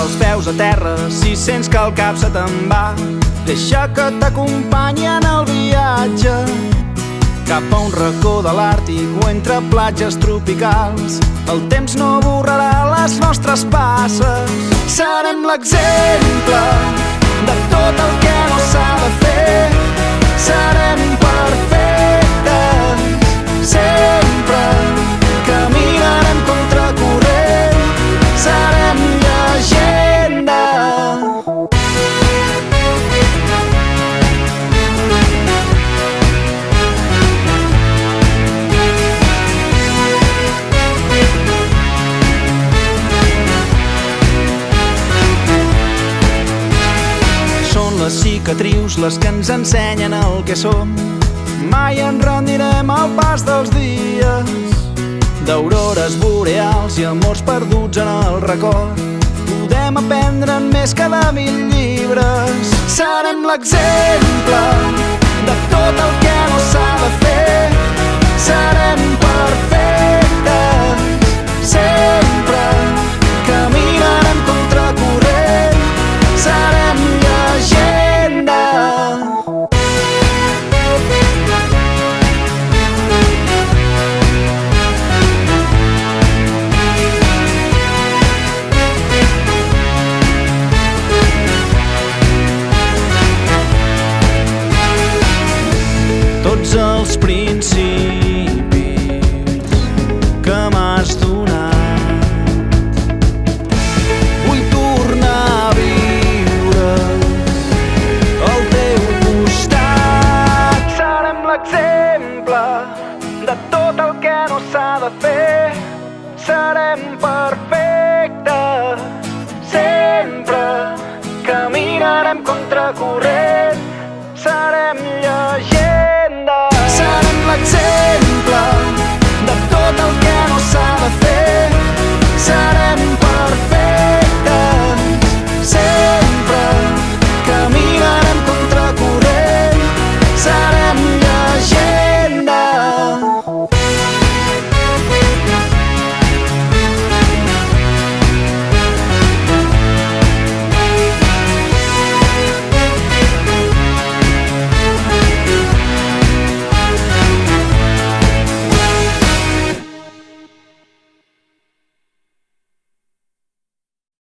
els peus a terra si sents que el cap se te'n va. Deixa que t'acompanyi en el viatge cap a un racó de l'Àrtic o entre platges tropicals. El temps no borrarà les nostres passes. Serem l'exemple de tot el que no s'ha de fer. Serem perfectes sempre. Caminarem contracorrent. Serem llegenda. Són les cicatrius les que ens ensenyen el que som. Mai ens rendirem al pas dels dies, d'aurores boreals i amors perduts en el record. Podem aprendre'n més que de 1000 llibres. Serem l'exemple de tot el que no s'ha de fer. Serem perfectes sempre. Caminarem contracorrent. Serem llegenda. Tots els principis que m'has donat vull tornar a viure al teu costat. Serem l'exemple de tot el que no s'ha de fer. Serem perfectes sempre. Caminarem contracorrent. Serem llegenda. Serem l'exemple de tot el que no s'ha de fer. Serem